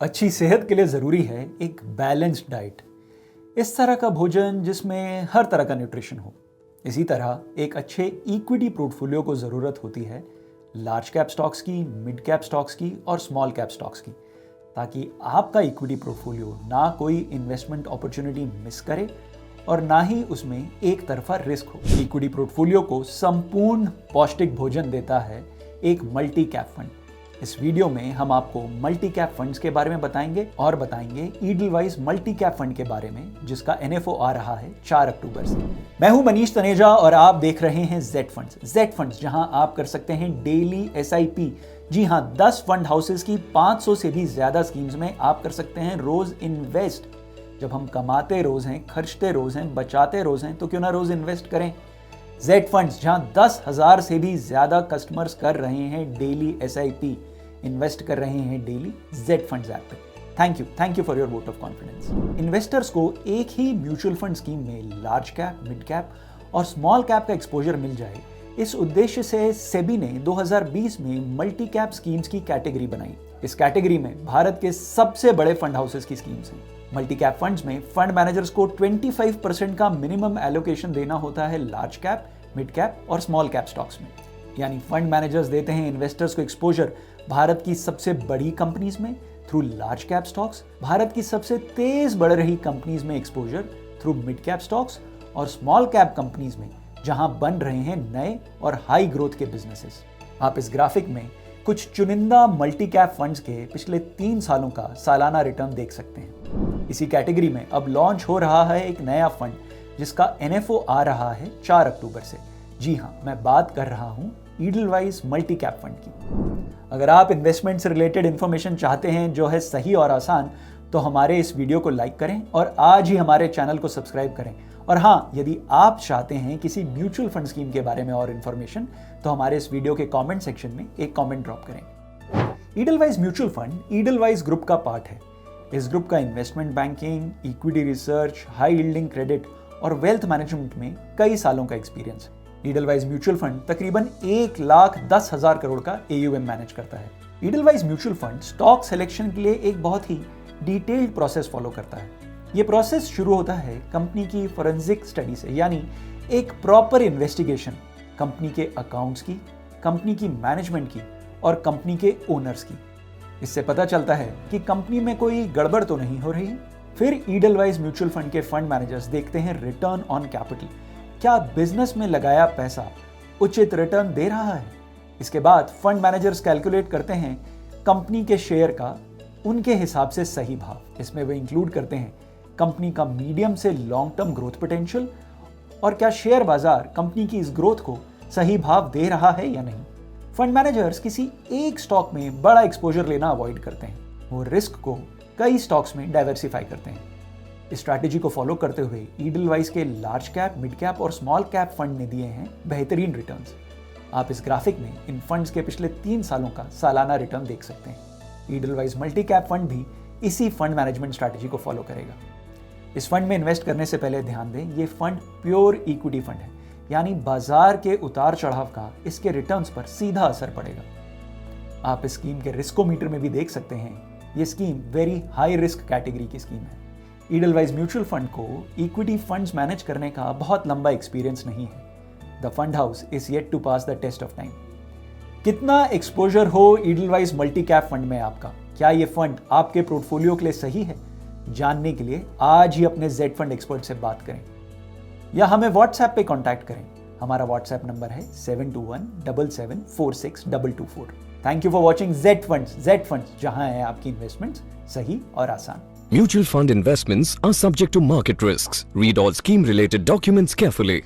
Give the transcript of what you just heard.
अच्छी सेहत के लिए ज़रूरी है एक बैलेंस्ड डाइट। इस तरह का भोजन जिसमें हर तरह का न्यूट्रिशन हो। इसी तरह एक अच्छे इक्विटी पोर्टफोलियो को ज़रूरत होती है लार्ज कैप स्टॉक्स की, मिड कैप स्टॉक्स की और स्मॉल कैप स्टॉक्स की, ताकि आपका इक्विटी पोर्टफोलियो ना कोई इन्वेस्टमेंट अपॉर्चुनिटी मिस करे और ना ही उसमें एक तरफा रिस्क हो। इक्विटी पोर्टफोलियो को संपूर्ण पौष्टिक भोजन देता है एक मल्टी कैप फंड। इस वीडियो में हम आपको मल्टी कैप फंड्स के बारे में बताएंगे और बताएंगे ईडलवाइज मल्टी कैप फंड के बारे में, जिसका एनएफओ आ रहा है 4 अक्टूबर से। मैं हूं मनीष तनेजा और आप देख रहे हैं जेड फंड्स, जहां आप कर सकते हैं डेली एसआईपी। जी हां, 10 फंड हाउसेस की 500 से भी ज्यादा स्कीम्स में आप कर सकते हैं रोज इन्वेस्ट। जब हम कमाते रोज हैं, खर्चते रोज हैं, बचाते रोज हैं, तो क्यों ना रोज इन्वेस्ट करें। जेड फंड्स, जहां 10,000 से भी ज्यादा कस्टमर्स कर रहे हैं डेली एसआईपी, इन्वेस्ट कर रहे हैं डेली जेड फंड्स ऐप पे। Thank you for your vote of confidence. Investors को एक ही म्यूचुअल फंड स्कीम में लार्ज कैप, मिड कैप और स्मॉल कैप का एक्सपोजर मिल जाए, इस उद्देश्य से सेबी ने 2020 में मल्टी कैप स्कीम्स की कैटेगरी बनाई। इस कैटेगरी में भारत के सबसे बड़े फंड हाउसेस की स्कीम्स हैं। मल्टी कैप फंड्स में फंड मैनेजर्स को 25% का मिनिमम एलोकेशन देना होता है लार्ज कैप, मिड कैप और स्मॉल कैप स्टॉक्स में। यानी फंड मैनेजर्स देते हैं इन्वेस्टर्स को एक्सपोजर भारत की सबसे बड़ी कंपनीज में through large cap stocks, Bharat की सबसे तेज बढ़ रही कंपनीज में exposure through mid cap stocks और स्मॉल कैप कंपनीज में जहां बन रहे हैं नए और हाई ग्रोथ के बिजनेसेस। आप इस ग्राफिक में कुछ चुनिंदा मल्टी कैप फंड्स के पिछले 3 सालों का सालाना रिटर्न देख सकते हैं। इसी कैटेगरी में अब लॉन्च हो रहा है एक नया फंड जिसका एनएफओ आ रहा है 4 अक्टूबर से। जी हां, मैं बात कर रहा हूं ईडलवाइज मल्टी कैप फंड की। अगर आप इन्वेस्टमेंट से रिलेटेड इंफॉर्मेशन चाहते हैं जो है सही और आसान, तो हमारे इस वीडियो को लाइक करें और आज ही हमारे चैनल को सब्सक्राइब करें। और हाँ, यदि आप चाहते हैं किसी म्यूचुअल फंड स्कीम के बारे में और इन्फॉर्मेशन, तो हमारे इस वीडियो के कमेंट सेक्शन में एक कमेंट ड्रॉप करें। Edelweiss mutual fund Edelweiss group का पार्ट है। इस ग्रुप का investment banking, equity research, high yielding credit और वेल्थ मैनेजमेंट में कई सालों का एक्सपीरियंस है। ईडलवाइज म्यूचुअल फंड तकरीबन 1,10,000 करोड़ का AUM मैनेज करता है। Edelweiss mutual fund stock selection के लिए एक बहुत ही डिटेल्ड प्रोसेस फॉलो करता है। ये प्रोसेस शुरू होता है कंपनी की फोरेंसिक स्टडी से, यानी एक प्रॉपर इन्वेस्टिगेशन कंपनी के अकाउंट्स की, कंपनी की मैनेजमेंट की और कंपनी के ओनर्स की। इससे पता चलता है कि कंपनी में कोई गड़बड़ तो नहीं हो रही। फिर ईडलवाइज म्यूचुअल फंड के फंड मैनेजर्स देखते हैं रिटर्न ऑन कैपिटल, क्या बिजनेस में लगाया पैसा उचित रिटर्न दे रहा है। इसके बाद फंड मैनेजर्स कैलकुलेट करते हैं कंपनी के शेयर का उनके हिसाब से सही भाव। इसमें वे इंक्लूड करते हैं कंपनी का मीडियम से लॉन्ग टर्म ग्रोथ पोटेंशियल और क्या शेयर बाजार कंपनी की इस ग्रोथ को सही भाव दे रहा है या नहीं। फंड मैनेजर्स किसी एक स्टॉक में बड़ा एक्सपोजर लेना अवॉइड करते हैं, वो रिस्क को कई स्टॉक्स में डाइवर्सिफाई करते हैं। इस स्ट्रैटेजी को फॉलो करते हुए ईडलवाइज के लार्ज कैप, मिड कैप और स्मॉल कैप फंड ने दिए हैं बेहतरीन रिटर्न्स। आप इस ग्राफिक में इन फंड्स के पिछले 3 सालों का सालाना रिटर्न देख सकते हैं। ईडलवाइज मल्टी कैप फंड भी इसी फंड मैनेजमेंट स्ट्रैटेजी को फॉलो करेगा। इस फंड में इन्वेस्ट करने से पहले ध्यान दें, ये फंड प्योर इक्विटी फंड है, यानी बाजार के उतार चढ़ाव का इसके रिटर्न्स पर सीधा असर पड़ेगा। आप इस स्कीम के रिस्कोमीटर में भी देख सकते हैं, ये scheme very high risk category की स्कीम है। ईडलवाइज म्यूचुअल फंड को इक्विटी फंड्स मैनेज करने का बहुत लंबा एक्सपीरियंस नहीं है। The fund house is yet to pass the test of time. कितना एक्सपोजर हो ईडलवाइज मल्टी कैप फंड में आपका, क्या ये फंड आपके पोर्टफोलियो के लिए सही है, जानने के लिए आज ही अपने जेड फंड एक्सपर्ट से बात करें या हमें व्हाट्सएप पे कांटेक्ट करें। हमारा व्हाट्सएप नंबर है 7217746224। Thank you for watching Z funds, जहां है आपकी इन्वेस्टमेंट्स सही और आसान। Mutual fund investments are subject to market risks. Read all scheme-related documents carefully.